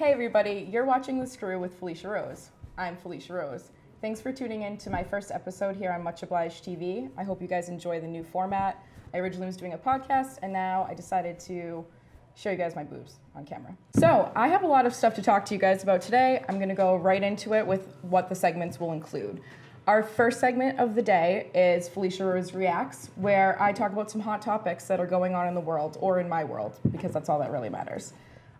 Hey everybody, you're watching The Screw with Felicia Rose. I'm Felicia Rose. Thanks for tuning in to my first episode here on Much Obliged TV. I hope you guys enjoy the new format. I originally was doing a podcast and now I decided to show you guys my boobs on camera. So I have a lot of stuff to talk to you guys about today. I'm gonna go right into it with what the segments will include. Our first segment of the day is Felicia Rose Reacts, where I talk about some hot topics that are going on in the world, or in my world, because that's all that really matters.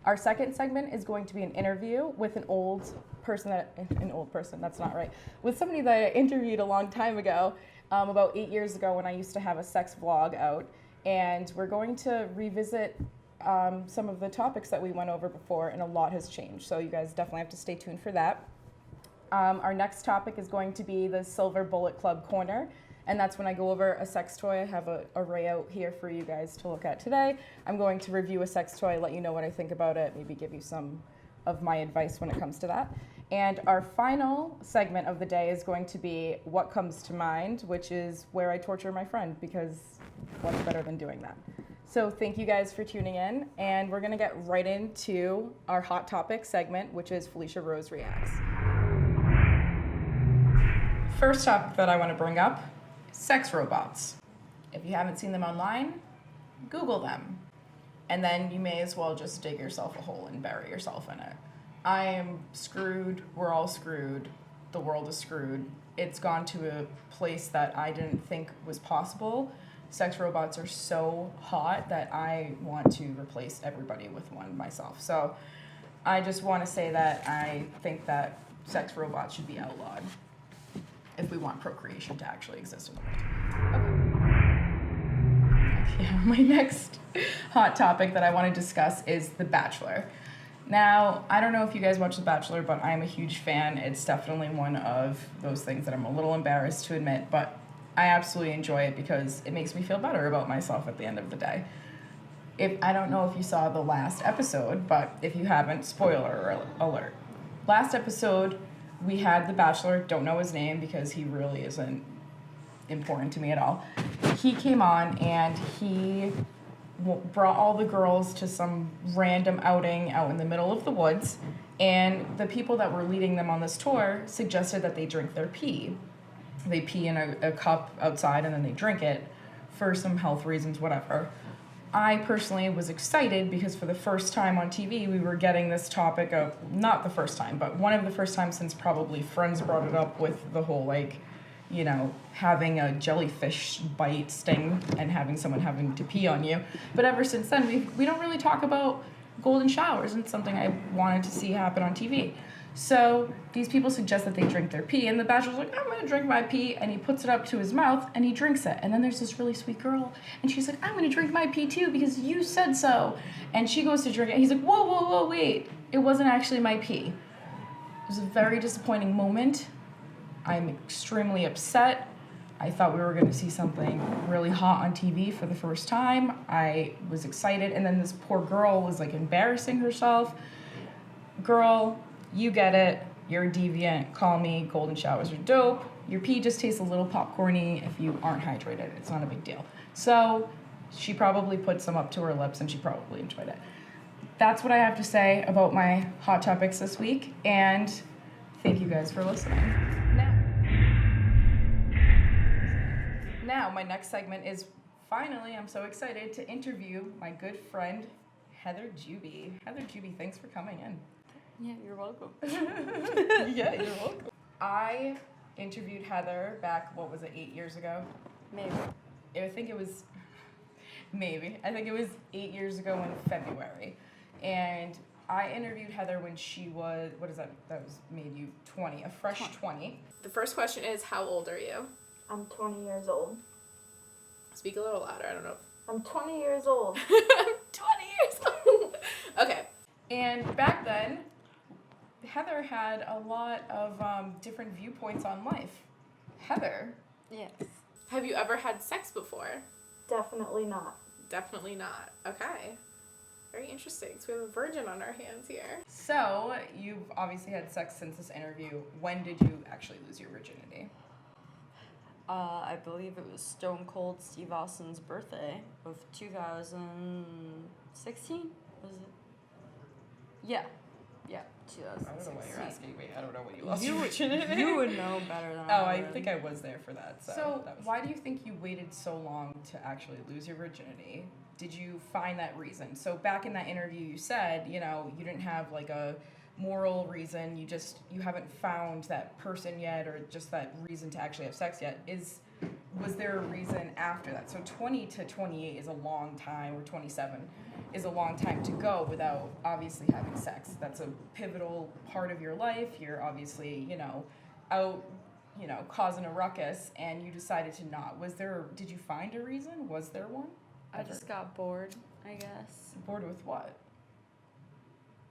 Our second segment is going to be an interview with an old person, that's not right, with somebody that I interviewed a long time ago, about 8 years ago when I used to have a sex vlog out, and we're going to revisit some of the topics that we went over before, and a lot has changed, so you guys definitely have to stay tuned for that. Our next topic is going to be the Silver Bullet Club Corner, and that's when I go over a sex toy. I have an array out here for you guys to look at today. I'm going to review a sex toy, let you know what I think about it, maybe give you some of my advice when it comes to that. And our final segment of the day is going to be What Comes to Mind, which is where I torture my friend, because what's better than doing that? So thank you guys for tuning in, and we're gonna get right into our Hot Topic segment, which is Felicia Rose Reacts. First topic that I want to bring up, sex robots. If you haven't seen them online, Google them. And then you may as well just dig yourself a hole and bury yourself in it. I am screwed, we're all screwed, the world is screwed. It's gone to a place that I didn't think was possible. Sex robots are so hot that I want to replace everybody with one myself. So I just want to say that I think that sex robots should be outlawed if we want procreation to actually exist in the world. Okay. Yeah, my next hot topic that I want to discuss is The Bachelor. Now, I don't know if you guys watch The Bachelor, but I'm a huge fan. It's definitely one of those things that I'm a little embarrassed to admit, but I absolutely enjoy it because it makes me feel better about myself at the end of the day. I don't know if you saw the last episode, but if you haven't, spoiler alert. Last episode, we had The Bachelor, don't know his name because he really isn't important to me at all. He came on and he brought all the girls to some random outing out in the middle of the woods, and the people that were leading them on this tour suggested that they drink their pee. They pee in a cup outside and then they drink it for some health reasons, whatever. I personally was excited because for the first time on TV, we were getting this topic of, not the first time, but one of the first times since probably Friends brought it up with the whole, having a jellyfish bite sting and having someone having to pee on you. But ever since then, we don't really talk about golden showers, and it's something I wanted to see happen on TV. So these people suggest that they drink their pee, and the Bachelor's like, I'm gonna drink my pee, and he puts it up to his mouth, and he drinks it. And then there's this really sweet girl, and she's like, I'm gonna drink my pee too, because you said so. And she goes to drink it, and he's like, whoa, wait. It wasn't actually my pee. It was a very disappointing moment. I'm extremely upset. I thought we were gonna see something really hot on TV for the first time. I was excited, and then this poor girl was embarrassing herself. Girl, you get it, you're a deviant, call me, golden showers are dope. Your pee just tastes a little popcorny if you aren't hydrated, it's not a big deal. So she probably put some up to her lips and she probably enjoyed it. That's what I have to say about my hot topics this week, and thank you guys for listening. Now my next segment is, finally, I'm so excited to interview my good friend, Heather Juby. Heather Juby, thanks for coming in. Yeah, you're welcome. Yeah, you're welcome. I interviewed Heather back, 8 years ago? Maybe. I think it was 8 years ago in February. And I interviewed Heather when she was, made you 20, a fresh 20. The first question is, how old are you? I'm 20 years old. Speak a little louder, I don't know. I'm 20 years old. I'm 20 years old. Okay. And back then, Heather had a lot of different viewpoints on life. Heather? Yes. Have you ever had sex before? Definitely not. Definitely not. Okay. Very interesting. So we have a virgin on our hands here. So, you've obviously had sex since this interview. When did you actually lose your virginity? I believe it was Stone Cold Steve Austin's birthday of 2016, was it? Yeah. Yeah, I 2016. don't know why you're asking me. I don't know what you lost your You virginity. would know better than Oh, I I would. think I was there for that. So that was... why do you think you waited so long to actually lose your virginity? Did you find that reason? So back in that interview, you said, you know, you didn't have like a moral reason. You haven't found that person yet, or just that reason to actually have sex yet. Was there a reason after that? So 20 to 28 is a long time, or 27 is a long time to go without obviously having sex. That's a pivotal part of your life. You're obviously, you know, out, you know, causing a ruckus, and you decided to not. Did you find a reason? Was there one? I just got bored, I guess. Bored with what?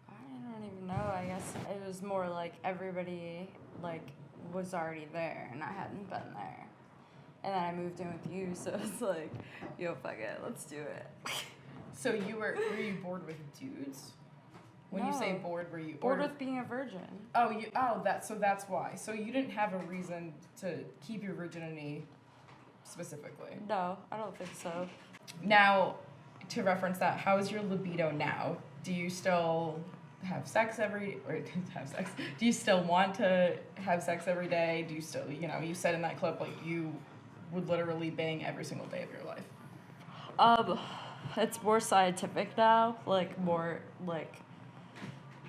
I don't even know. I guess it was more like everybody like was already there and I hadn't been there. And then I moved in with you, so it's like, yo, fuck it, let's do it. So were you bored with dudes? When you say No. bored, were you Bored with being a virgin. that's why. So you didn't have a reason to keep your virginity specifically. No, I don't think so. Now, to reference that, how is your libido now? Do you still have sex Do you still want to have sex every day? Do you still, you know, you said in that clip like you would literally bang every single day of your life. It's more scientific now, like more like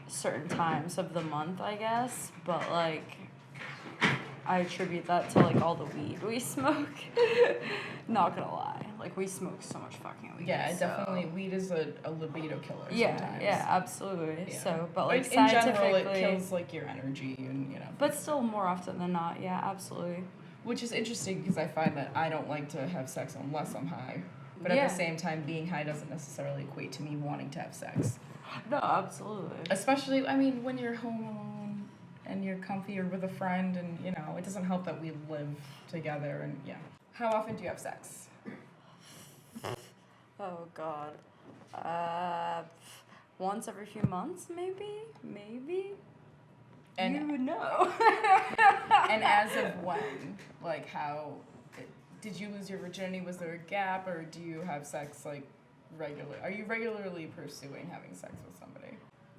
certain times of the month, I guess. But like, I attribute that to like all the weed we smoke. Not gonna lie, like we smoke so much fucking weed. Yeah, so. definitely. Weed is a libido killer. Yeah, sometimes. yeah, absolutely. Yeah. So, but like in general, scientifically, it kills like your energy and you know. but still more often than not, yeah, absolutely. Which is interesting because I find that I don't like to have sex unless I'm high. But at Yeah. the same time, being high doesn't necessarily equate to me wanting to have sex. No, absolutely. Especially, I mean, when you're home alone and you're comfy or with a friend, and you know, it doesn't help that we live together. And yeah, how often do you have sex? Oh God. Once every few months, maybe. And you would know. and as of when, like how did you lose your virginity? Was there a gap, or do you have sex like regular? Are you regularly pursuing having sex with somebody?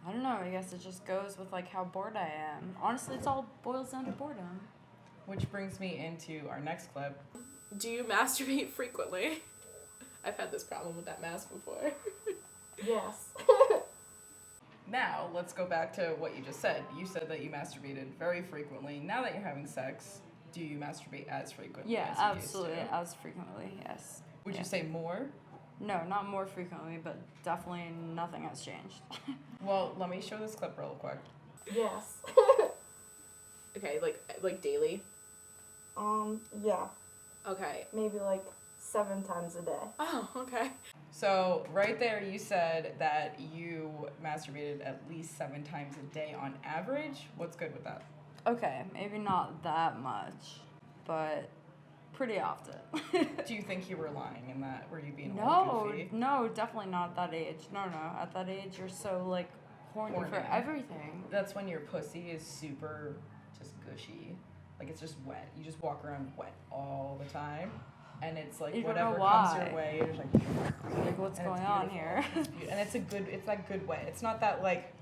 I don't know. I guess it just goes with like how bored I am. Honestly, it's all boils down to boredom. Which brings me into our next clip. Do you masturbate frequently? I've had this problem with that mask before. Yes. Now, let's go back to what you just said. You said that you masturbated very frequently. Now that you're having sex, do you masturbate as frequently Yeah, as you absolutely. used to? As frequently, yes. Would Yeah. you say more? No, not more frequently, but definitely nothing has changed. Well, let me show this clip real quick. Yes. Okay, like daily? Yeah. Okay. Maybe like 7 times a day. Oh, okay. So, right there, you said that you masturbated at least 7 times a day on average. What's good with that? Okay, maybe not that much, but pretty often. Do you think you were lying in that? Were you being a little goofy? No, definitely not at that age. No. At that age, you're so like horny for Horny. everything. That's when your pussy is super just gushy. Like, it's just wet. You just walk around wet all the time. And it's like You don't whatever know comes why. your way, you're just like, Like, what's and it's going on beautiful. here? And it's that good wet. It's not that like,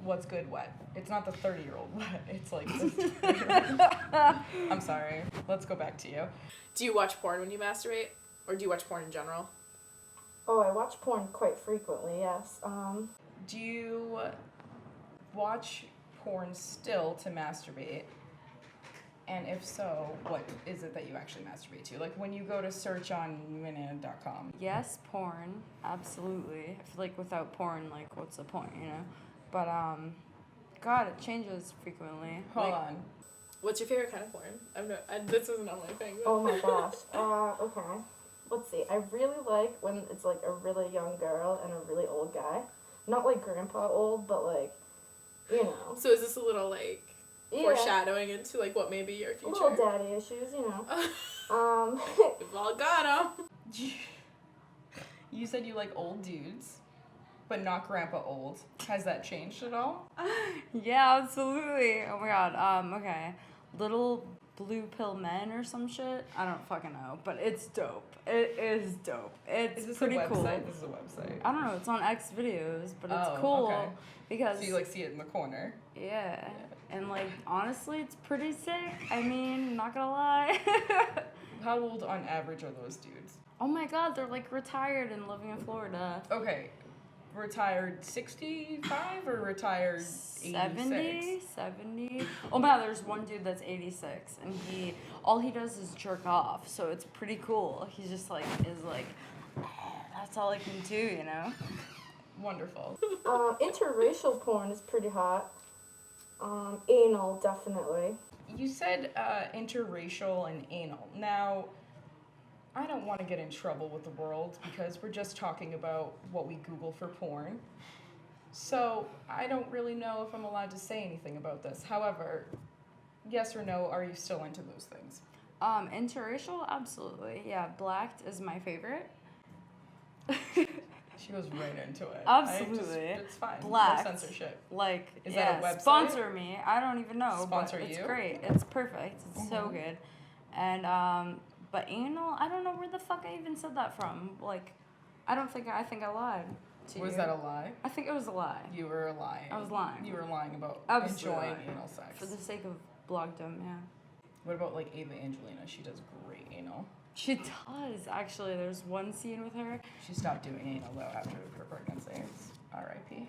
what's good wet? It's not the 30-year-old wet. It's like this. I'm sorry. Let's go back to you. Do you watch porn when you masturbate? Or do you watch porn in general? Oh, I watch porn quite frequently, yes. Do you watch porn still to masturbate? And if so, what is it that you actually masturbate to? Like when you go to search on Minute.com. Yes, porn, absolutely. I feel like without porn, like, what's the point, you know? But God, it changes frequently. Hold Like, on. What's your favorite kind of porn? This isn't on my thing. But... Oh my gosh. Okay. Let's see. I really like when it's like a really young girl and a really old guy. Not like grandpa old, but like, you know. So is this a little like Yeah. foreshadowing into like what may be your future? Little daddy issues, you know. We've all got them. You said you like old dudes, but not grandpa old. Has that changed at all? yeah, absolutely. Oh my God. Okay. Little Blue Pill Men or some shit. I don't fucking know, but it's dope. It is dope. It's Is this pretty a website? cool. This is a website. I don't know. It's on X videos, but it's Oh, cool okay. because So you like see it in the corner. yeah. And like honestly, it's pretty sick. I mean, not gonna lie. How old on average are those dudes? Oh my god, they're like retired and living in Florida. Okay, retired 65 or retired 86? 70. Oh my god, there's one dude that's 86 and all he does is jerk off, so it's pretty cool. He's just like that's all I can do, you know? Wonderful. Interracial porn is pretty hot. Anal, definitely. You said interracial and anal. Now, I don't want to get in trouble with the world because we're just talking about what we Google for porn. So I don't really know if I'm allowed to say anything about this. However, yes or no, are you still into those things? Interracial, absolutely. Yeah, blacked is my favorite. She goes right into it. Absolutely. It's fine. Blacked. No censorship. Like, Is yeah, that a website? sponsor me. I don't even know, Sponsor but it's you? great. It's perfect. It's so good. And but anal, I don't know where the fuck I even said that from. Like, I think I lied to you. Was that a lie? I think it was a lie. You were lying. I was lying. You were lying about Absolutely enjoying lying. anal sex. For the sake of blogdom, yeah. What about like Ava Angelina? She does great anal. She does, actually. There's one scene with her. She stopped doing anal though after her pregnancy. It's R.I.P.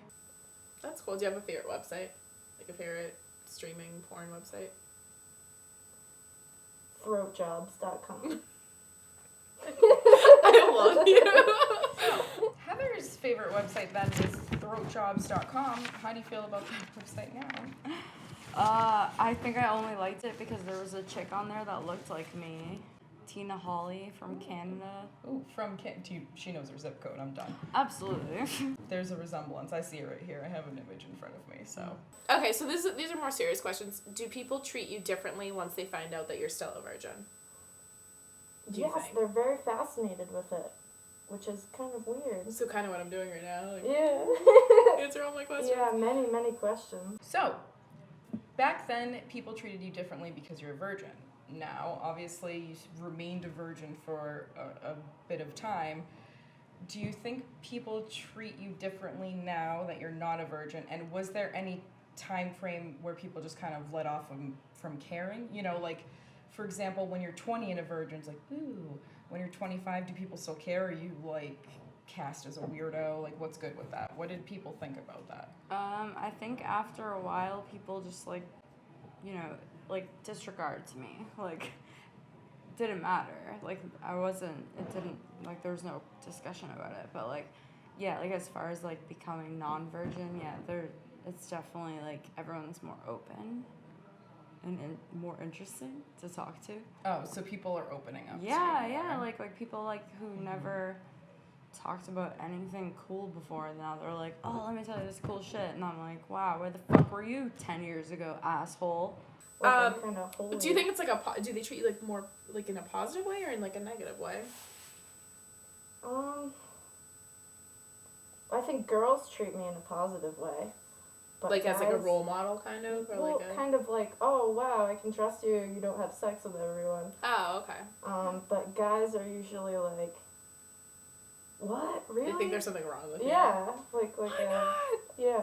That's cool. Do you have a favorite website? Like a favorite streaming porn website? Throatjobs.com. I love you. Heather's favorite website then is throatjobs.com. How do you feel about that website now? I think I only liked it because there was a chick on there that looked like me. Tina Hawley from Canada. Ooh, she knows her zip code. I'm done. Absolutely. There's a resemblance. I see it right here. I have an image in front of me. So Okay, so these are more serious questions. Do people treat you differently once they find out that you're still a virgin? Do you Yes, think? they're very fascinated with it, which is kind of weird. So kind of what I'm doing right now. Like, Yeah. answer all my questions. Yeah, many questions. So, back then, people treated you differently because you're a virgin. Now, obviously, you remained a virgin for a bit of time. Do you think people treat you differently now that you're not a virgin? And was there any time frame where people just kind of let off from caring? You know, like, for example, when you're 20 and a virgin, it's like, ooh. When you're 25, do people still care? Or are you, like, cast as a weirdo? Like, what's good with that? What did people think about that? I think after a while, people just like, you know, like disregard to me. Like, didn't matter. Like, there was no discussion about it. But like, yeah, like as far as like becoming non-virgin, yeah, it's definitely like everyone's more open and more interesting to talk to. Oh, so people are opening up. Yeah, to you yeah, more. like people like who never talked about anything cool before, and now they're like, oh, let me tell you this cool shit, and I'm like, wow, where the fuck were you 10 years ago, asshole? Like, I'm kind of holy. Do you think it's like do they treat you like more like in a positive way or in like a negative way? I think girls treat me in a positive way. But Like as like a guys- role model kind of, or Well, like a. kind of like, oh wow, I can trust you. You don't have sex with everyone. Oh, okay. But guys are usually like, what? Really? They think there's something wrong with you. Yeah, like yeah.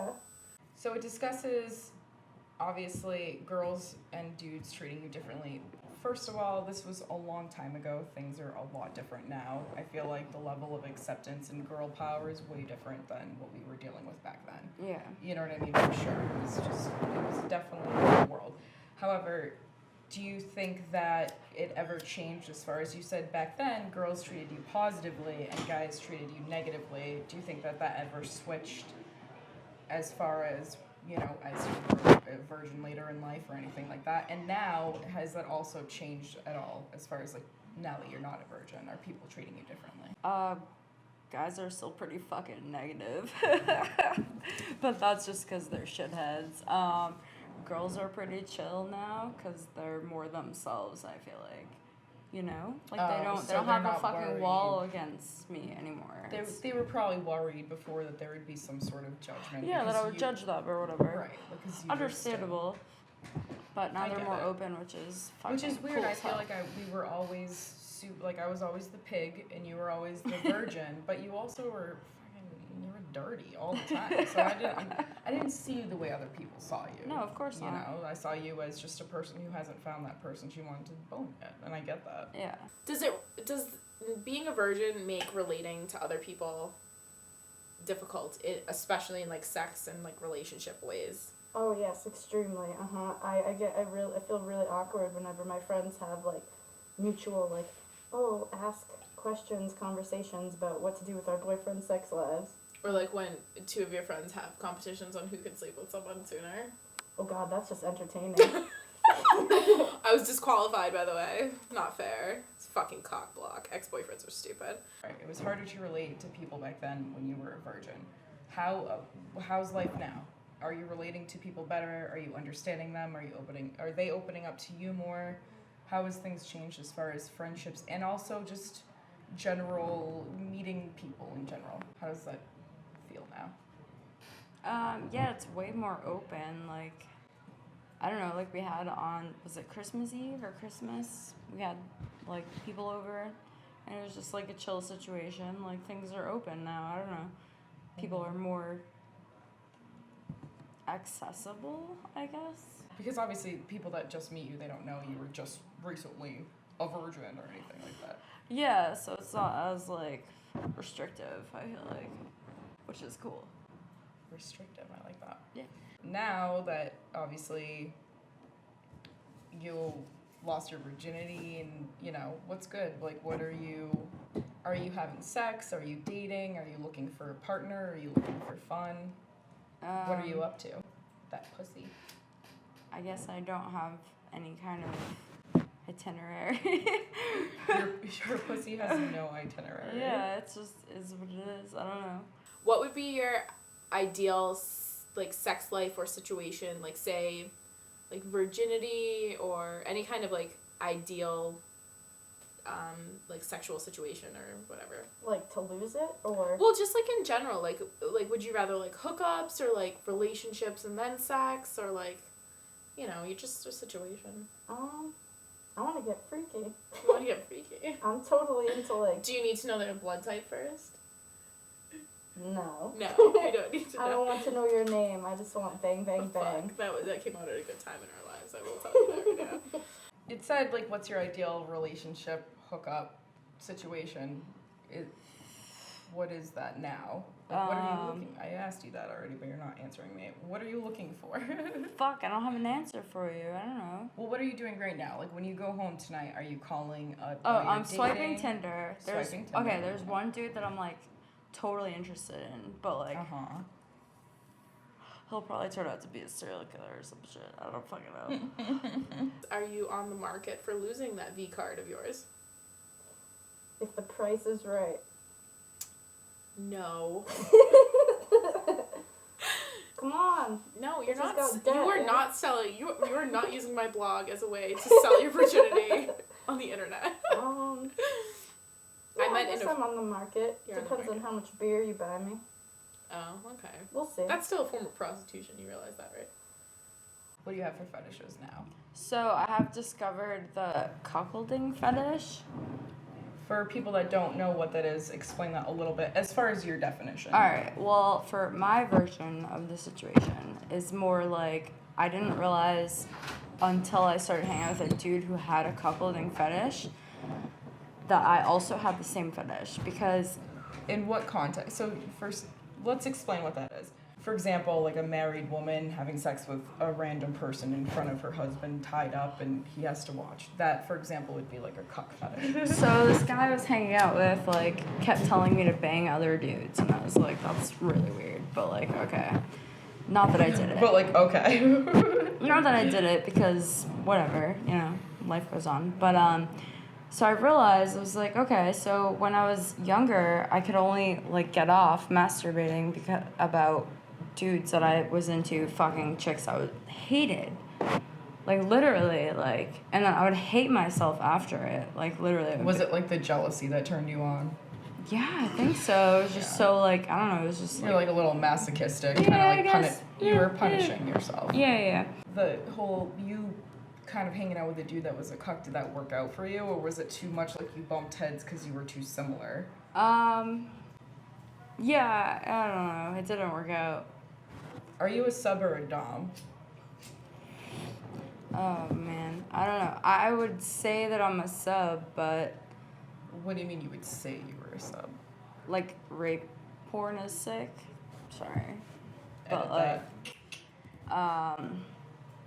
So it discusses, obviously, girls and dudes treating you differently. First of all, this was a long time ago. Things are a lot different now. I feel like the level of acceptance and girl power is way different than what we were dealing with back then. Yeah. You know what I mean? For sure. It was definitely a different world. However, do you think that it ever changed as far as you said back then, girls treated you positively and guys treated you negatively? Do you think that ever switched as far as, you know, as you were a virgin later in life or anything like that? And now, has that also changed at all as far as, like, now that you're not a virgin? Are people treating you differently? Guys are still pretty fucking negative. But that's just because they're shitheads. Girls are pretty chill now because they're more themselves, I feel like. You know? Like, they don't they're have a not fucking worried. wall against me anymore. They were probably worried before that there would be some sort of judgment. Yeah, that because I would judge them or whatever. Right, because you Understandable. But now I they're get more it. open, which is fucking Which is weird. cool I as feel hell. like we were always I was always the pig and you were always the virgin, but you also were fucking, you were dirty all the time. So I didn't see you the way other people saw you. No, of course not. You know, I saw you as just a person who hasn't found that person she wanted to bone yet, and I get that. Yeah. Does being a virgin make relating to other people difficult, especially in like sex and like relationship ways? Oh yes, extremely. I feel really awkward whenever my friends have like mutual like, oh, ask questions, conversations about what to do with our boyfriend's sex lives. Or like when two of your friends have competitions on who can sleep with someone sooner. Oh God, that's just entertaining. I was disqualified, by the way. Not fair. It's fucking cock block. Ex-boyfriends are stupid. Right. It was harder to relate to people back then when you were a virgin. How's life now? Are you relating to people better? Are you understanding them? Are they opening up to you more? How has things changed as far as friendships and also just general meeting people in general? How does that feel now? Yeah, it's way more open. Like, I don't know, like we had on, was it Christmas Eve or Christmas? We had like people over and it was just like a chill situation. Like things are open now. I don't know. People are more accessible, I guess. Because obviously people that just meet you, they don't know you were just recently a virgin or anything like that. Yeah, so it's not as like restrictive, I feel like, which is cool. Restrictive, I like that. Yeah. Now that obviously you lost your virginity and you know what's good, like what are you having sex, are you dating, are you looking for a partner, are you looking for fun, what are you up to? That pussy. I guess I don't have any kind of itinerary. your pussy has no itinerary. Yeah, it's just is what it is. I don't know. What would be your ideal like sex life or situation, like say like virginity or any kind of like ideal like sexual situation or whatever? Like to lose it or? Well, just like in general, like would you rather like hookups or like relationships and then sex, or like, you know, you're just a situation. I want to get freaky. You want to get freaky? I'm totally into like. Do you need to know their blood type first? No. No, you don't need to know. I don't want to know your name. I just want bang, bang, Oh, bang. fuck. That came out at a good time in our lives. I will tell you that right now. It said like what's your ideal relationship hookup situation? What is that now? Like, what are you looking? I asked you that already, but you're not answering me. What are you looking for? Fuck, I don't have an answer for you. I don't know. Well, what are you doing right now? Like when you go home tonight, are you calling a? Oh, are you I'm swiping dating? Tinder. Swiping Tinder. Okay, there's one dude that I'm like totally interested in, but like he'll probably turn out to be a serial killer or some shit. I don't fucking know. Are you on the market for losing that V card of yours? If the price is right. No. Come on. No, you're It just not. got You dead, are yeah. not selling. You are not using my blog as a way to sell your virginity on the internet. Yeah, I meant guess I'm on the market. You're on the Depends on how much beer you buy me. Oh, okay. We'll see. That's still a form of prostitution. You realize that, right? What do you have for fetishes now? So I have discovered the cuckolding fetish. For people that don't know what that is, explain that a little bit as far as your definition. All right. Well, for my version of the situation is more like I didn't realize until I started hanging out with a dude who had a cuckolding fetish that I also had the same fetish because In what context? So first, let's explain what that is. For example, like a married woman having sex with a random person in front of her husband tied up and he has to watch. That, for example, would be like a cuck fetish. so this guy I was hanging out with like kept telling me to bang other dudes and I was like, that's really weird, but like okay. Not that I did it. But like, okay. Not that I did it because whatever, you know, life goes on. But so I realized I was like, okay, so when I was younger, I could only like get off masturbating because about dudes that I was into fucking chicks I hated. Like literally, like, and then I would hate myself after it. Like literally. Was it like the jealousy that turned you on? Yeah, I think so. It was just so like, I don't know, it was just You're like a little masochistic, Yeah, kind of I like guess. you Yeah, were punishing yourself. Yeah. The whole you kind of hanging out with a dude that was a cuck, did that work out for you, or was it too much like you bumped heads because you were too similar? Yeah, I don't know. It didn't work out. Are you a sub or a dom? Oh man, I don't know. I would say that I'm a sub, but What do you mean you would say you were a sub? like rape porn is sick. Sorry, but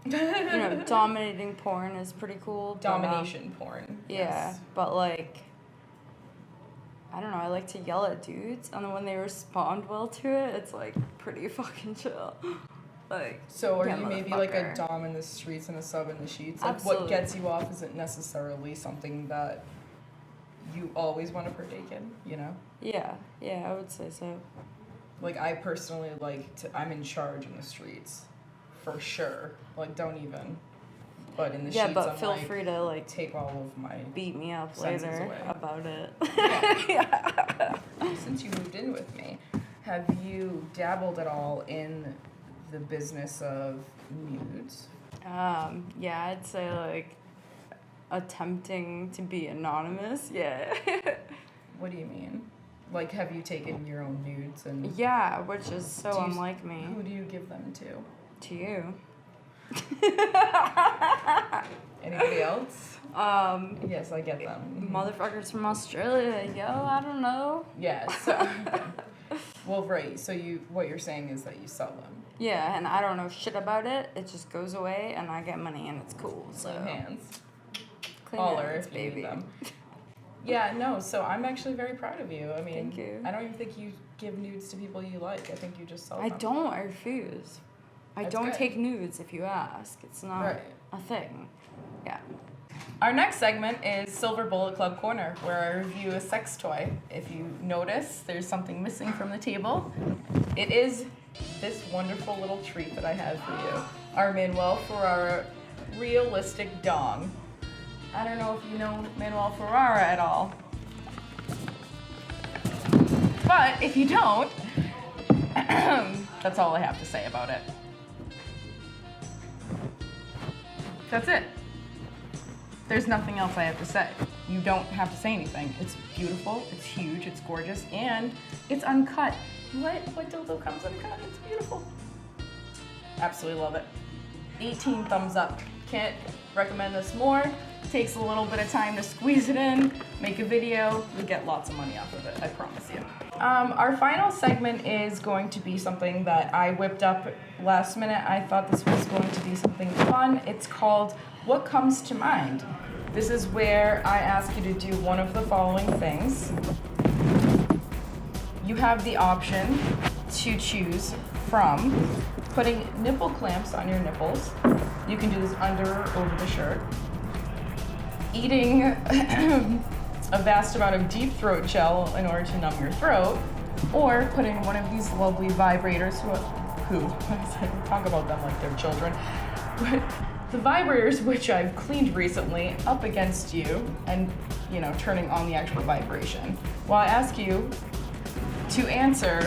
Edit like, dominating porn is pretty cool. but, Domination porn. Yeah, Yes. but like, I don't know. I like to yell at dudes, and then when they respond well to it, it's like pretty fucking chill. Like, So are yeah, you maybe like a motherfucker. dom in the streets and a sub in the sheets? Like Absolutely. what gets you off isn't necessarily something that you always want to partake in, you know? Yeah, I would say so. Like I personally I'm in charge in the streets, for sure. Like don't even. But in the Yeah, sheets but I'm feel like, free to like take all of my. beat me up senses later away. about it. Yeah. Since you moved in with me, have you dabbled at all in the business of nudes? Yeah, I'd say like attempting to be anonymous. Yeah. What do you mean? Like, have you taken your own nudes and Yeah, which is so Do you- unlike me. who do you give them to? To you. Anybody else? Um, Yes, I get them. motherfuckers from Australia, yo, I don't know. Yeah. So, well, right. So what you're saying is that you sell them. Yeah, and I don't know shit about it. It just goes away, and I get money, and it's cool. So Clean hands. clean Holler hands, if you need baby. them. Yeah, no, so I'm actually very proud of you. I mean, Thank you. I don't even think you give nudes to people you like. I think you just sell I them. don't. I refuse. I That's don't good. take nudes if you ask. It's not Right. a thing. Yeah. Our next segment is Silver Bullet Club Corner, where I review a sex toy. If you notice there's something missing from the table, it is this wonderful little treat that I have for you. Our Manuel Ferrara realistic dong. I don't know if you know Manuel Ferrara at all. But if you don't, that's all I have to say about it. That's it. There's nothing else I have to say. You don't have to say anything. It's beautiful, it's huge, it's gorgeous, and it's uncut. What dildo comes uncut? It's beautiful. Absolutely love it. 18 thumbs up. Can't recommend this more. Takes a little bit of time to squeeze it in, make a video. You'll get lots of money off of it, I promise you. Our final segment is going to be something that I whipped up last minute. I thought this was going to be something fun. It's called What Comes to Mind. This is where I ask you to do one of the following things. You have the option to choose from putting nipple clamps on your nipples. You can do this under or over the shirt. Eating a vast amount of deep throat gel in order to numb your throat, or putting one of these lovely vibrators, who talk about them like they're children, the vibrators, which I've cleaned recently, up against you and, turning on the actual vibration. Well, I ask you to answer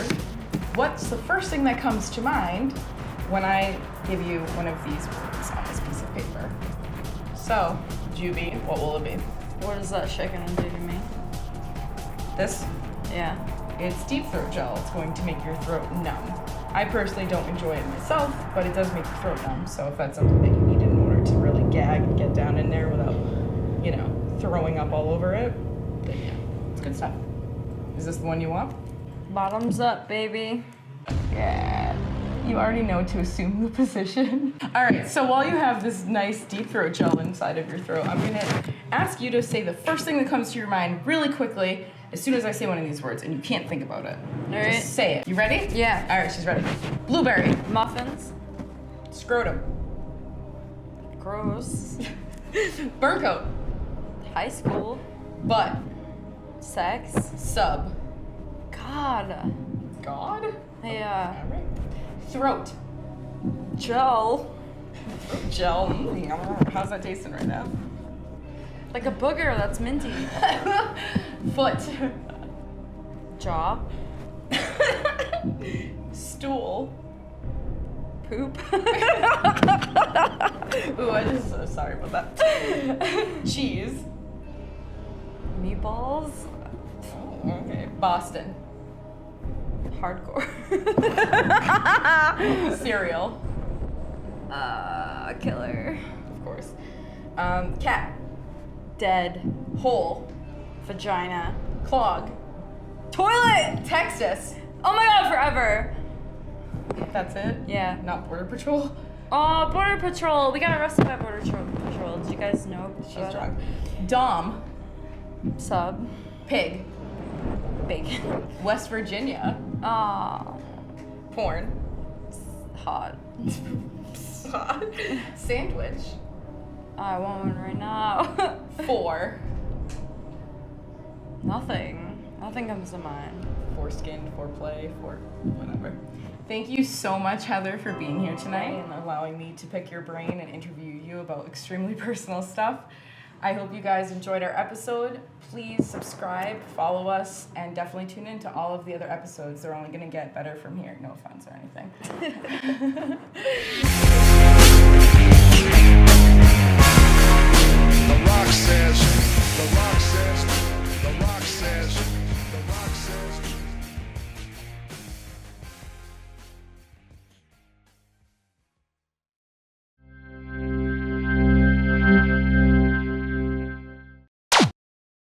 what's the first thing that comes to mind when I give you one of these words on this piece of paper. So, Juby, what will it be? What is that shaking and do to me? This? Yeah. It's deep throat gel. It's going to make your throat numb. I personally don't enjoy it myself, but it does make your throat numb. So if that's something that you need in order to really gag and get down in there without, throwing up all over it, then yeah, it's good stuff. Is this the one you want? Bottoms up, baby. Yeah. You already know to assume the position. All right, so while you have this nice deep throat gel inside of your throat, I'm gonna ask you to say the first thing that comes to your mind really quickly as soon as I say one of these words, and you can't think about it. All right. Just say it. You ready? Yeah. All right, she's ready. Blueberry. Muffins. Scrotum. Gross. Burn coat. High school. Butt. Sex. Sub. God. God? Yeah. All right. Throat. Gel. Gel. How's that tasting right now? Like a booger that's minty. Foot. Job. Stool. Poop. Ooh, I'm just so sorry about that. Cheese. Meatballs. Oh, okay. Boston. Hardcore. Cereal. Killer. Of course. Cat. Dead. Hole. Vagina. Clog. Toilet! Texas. Oh my god, forever. That's it? Yeah. Not Border Patrol? Oh, Border Patrol. We got arrested by Border Patrol. Did you guys know? She's about drunk. Dom. it? Sub. Pig. Bacon. West Virginia. Aw. Porn. Hot. Sandwich. I want one right now. 4. Nothing. Nothing comes to mind. Foreskin, foreplay, whatever. Thank you so much, Heather, for being here tonight and allowing me to pick your brain and interview you about extremely personal stuff. I hope you guys enjoyed our episode. Please subscribe, follow us, and definitely tune in to all of the other episodes. They're only going to get better from here. No offense or anything. The rock says